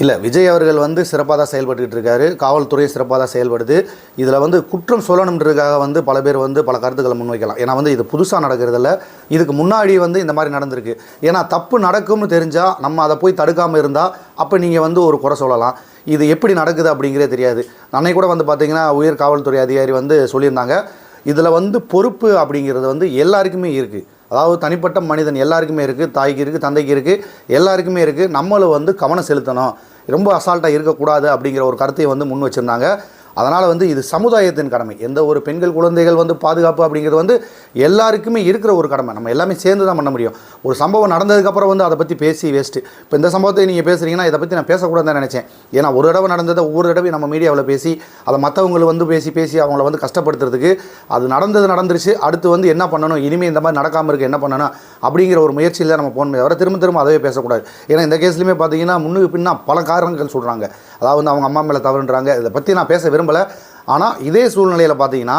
இல்லை, விஜய் அவர்கள் வந்து சிறப்பாக தான் செயல்பட்டுக்கிட்டு இருக்காரு. காவல்துறை சிறப்பாக தான் செயல்படுது. இதில் வந்து குற்றம் சொல்லணுன்றதுக்காக வந்து பல பேர் வந்து பல கருத்துக்களை முன்வைக்கலாம். ஏன்னா வந்து இது புதுசாக நடக்கிறதில்ல, இதுக்கு முன்னாடி வந்து இந்த மாதிரி நடந்திருக்கு. ஏன்னா தப்பு நடக்கும்னு தெரிஞ்சால் நம்ம அதை போய் தடுக்காமல் இருந்தால் அப்போ நீங்கள் வந்து ஒரு குறை சொல்லலாம். இது எப்படி நடக்குது அப்படிங்கிறதே தெரியாது. அன்னைக்கு கூட வந்து பார்த்திங்கன்னா உயர் காவல்துறை அதிகாரி வந்து சொல்லியிருந்தாங்க, இதில் வந்து பொறுப்பு அப்படிங்கிறது வந்து எல்லாருக்குமே இருக்குது. அதாவது தனிப்பட்ட மனிதன் எல்லாருக்குமே இருக்குது, தாய்க்கு இருக்குது, தந்தைக்கு இருக்குது, எல்லாருக்குமே இருக்குது. நம்மளும் வந்து கவனம் செலுத்தணும், ரொம்ப அசால்ட்டாக இருக்கக்கூடாது அப்படிங்கிற ஒரு கருத்தையை வந்து முன் வச்சுருந்தாங்க. அதனால் வந்து இது சமுதாயத்தின் கடமை. எந்த ஒரு பெண்கள் குழந்தைகள் வந்து பாதுகாப்பு அப்படிங்கிறது வந்து எல்லாருக்குமே இருக்கிற ஒரு கடமை. நம்ம எல்லாமே சேர்ந்து தான் பண்ண முடியும். ஒரு சம்பவம் நடந்ததுக்கப்புறம் வந்து அதை பற்றி பேசி வேஸ்ட்டு. இப்போ இந்த சம்பவத்தை நீங்கள் பேசுகிறீங்கன்னா இதை பற்றி நான் பேசக்கூடாதுன்னு தான் நினச்சேன். ஏன்னா ஒரு தடவை நடந்ததை ஒவ்வொரு தடவை நம்ம மீடியாவில் பேசி அதை மற்றவங்களை வந்து பேசி அவங்கள வந்து கஷ்டப்படுத்துறதுக்கு, அது நடந்துருச்சு, அடுத்து வந்து என்ன பண்ணணும், இனிமேல் இந்த மாதிரி நடக்காமல் இருக்க என்ன பண்ணணும் அப்படிங்கிற ஒரு முயற்சியில் தான் நம்ம போகணுமே தவிர திரும்ப அதவே பேசக்கூடாது. ஏன்னா இந்த கேஸ்லையுமே பார்த்தீங்கன்னா முன்னுக்கு பின்னா பல காரணங்கள் சொல்கிறாங்க. அதாவது வந்து அவங்க அம்மா மேலே தவறுன்றாங்க. இதை பற்றி நான் பேச விரும்பலை. ஆனால் இதே சூழ்நிலையில் பார்த்தீங்கன்னா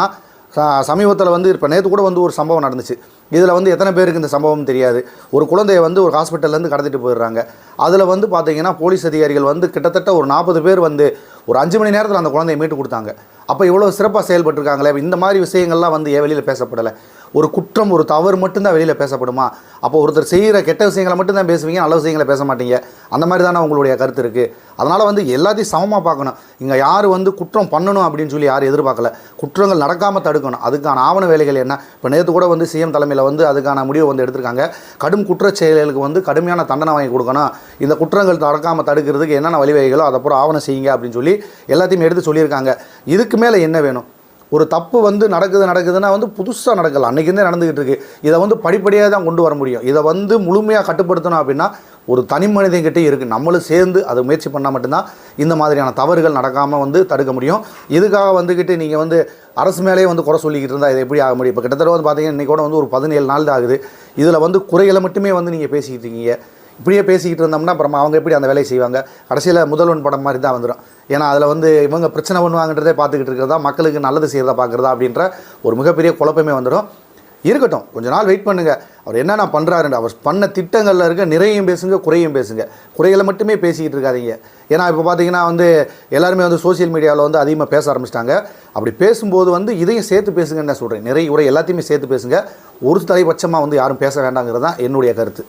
சமீபத்தில் வந்து இப்போ நேற்று கூட வந்து ஒரு சம்பவம் நடந்துச்சு. இதில் வந்து எத்தனை பேருக்கு இந்த சம்பவம் தெரியாது. ஒரு குழந்தையை வந்து ஒரு ஹாஸ்பிட்டல்லேருந்து கடத்திட்டு போயிடுறாங்க. அதில் வந்து பார்த்தீங்கன்னா போலீஸ் அதிகாரிகள் வந்து கிட்டத்தட்ட ஒரு 40 பேர் வந்து ஒரு 5 மணி நேரத்தில் அந்த குழந்தையை மீட்டு கொடுத்தாங்க. அப்போ இவ்வளோ சிறப்பாக செயல்பட்டுருக்காங்களே, இந்த மாதிரி விஷயங்கள்லாம் வந்து ஏன் வெளியில் பேசப்படலை? ஒரு குற்றம், ஒரு தவறு மட்டும்தான் வெளியில் பேசப்படுமா? அப்போ ஒருத்தர் செய்கிற கெட்ட விஷயங்களை மட்டும்தான் பேசுவீங்க, நல்ல விஷயங்களை பேச மாட்டீங்க. அந்த மாதிரி தானே உங்களுடைய கருத்து இருக்குது. அதனால் வந்து எல்லாத்தையும் சமமாக பார்க்கணும். இங்கே யார் வந்து குற்றம் பண்ணணும் அப்படின்னு சொல்லி யாரும் எதிர்பார்க்கல. குற்றங்கள் நடக்காமல் தடுக்கணும். அதுக்கான ஆவண வேலைகள் என்ன? இப்போ நேற்று கூட வந்து சிஎம் தலைமையில் வந்து அதுக்கான முடிவு வந்து எடுத்திருக்காங்க. கடும் குற்றச் செயல்களுக்கு வந்து கடுமையான தண்டனை வாங்கி கொடுக்கணும். இந்த குற்றங்கள் நடக்காமல் தடுக்கிறதுக்கு என்னென்ன வழிவகைகளோ அதை அப்புறம் ஆவணம் செய்யுங்க அப்படின்னு சொல்லி எல்லாத்தையும் எடுத்து சொல்லியிருக்காங்க. இதுக்கு மேலே என்ன வேணும்? ஒரு தப்பு வந்து நடக்குதுன்னா வந்து புதுசாக நடக்கலாம், அன்றைக்கிருந்தே நடந்துக்கிட்டு இருக்குது. இதை வந்து படிப்படியாக தான் கொண்டு வர முடியும். இதை வந்து முழுமையாக கட்டுப்படுத்தணும் அப்படின்னா ஒரு தனி மனிதன்கிட்டே இருக்குது. நம்மளும் சேர்ந்து அதை முயற்சி பண்ணால் மட்டும்தான் இந்த மாதிரியான தவறுகள் நடக்காமல் வந்து தடுக்க முடியும். இதுக்காக வந்துக்கிட்டு நீங்கள் வந்து அரசு மேலேயே வந்து குறை சொல்லிக்கிட்டு இருந்தால் இதை எப்படி ஆக முடியும்? இப்போ கிட்டத்தட்ட வந்து பார்த்தீங்கன்னா இன்றைக்கி கூட வந்து ஒரு 17 நாள் தான் ஆகுது. இதில் வந்து குறைகளை மட்டுமே வந்து நீங்கள் பேசிக்கிட்டு இருக்கீங்க. இப்படியே பேசிக்கிட்டு இருந்தோம்னா அப்புறமா அவங்க எப்படி அந்த வேலையை செய்வாங்க? கடைசியில் முதல்வன் படம் மாதிரி தான் வந்துடும். ஏன்னா அதில் வந்து இவங்க பிரச்சனை பண்ணுவாங்கன்றதே பார்த்துக்கிட்டு இருக்கிறதா, மக்களுக்கு நல்லது செய்கிறதா பார்க்குறதா அப்படின்ற ஒரு மிகப்பெரிய குழப்பமே வந்துடும். இருக்கட்டும், கொஞ்ச நாள் வெயிட் பண்ணுங்கள். அவர் என்னென்ன பண்ணுறாருன்ற அவர் பண்ண திட்டங்களில் இருக்க நிறையும் பேசுங்க, குறையும் பேசுங்க. குறைகளை மட்டுமே பேசிக்கிட்டு இருக்காதீங்க. ஏன்னா இப்போ பார்த்தீங்கன்னா வந்து எல்லாருமே வந்து சோசியல் மீடியாவில் வந்து அதிகமாக பேச ஆரம்பிச்சிட்டாங்க. அப்படி பேசும்போது வந்து இதையும் சேர்த்து பேசுங்கன்னு நான் சொல்கிறேன். நிறைய குறை எல்லாத்தையுமே சேர்த்து பேசுங்க. ஒரு தலைபட்சமாக வந்து யாரும் பேச வேண்டாங்கிறது தான் என்னுடைய கருத்து.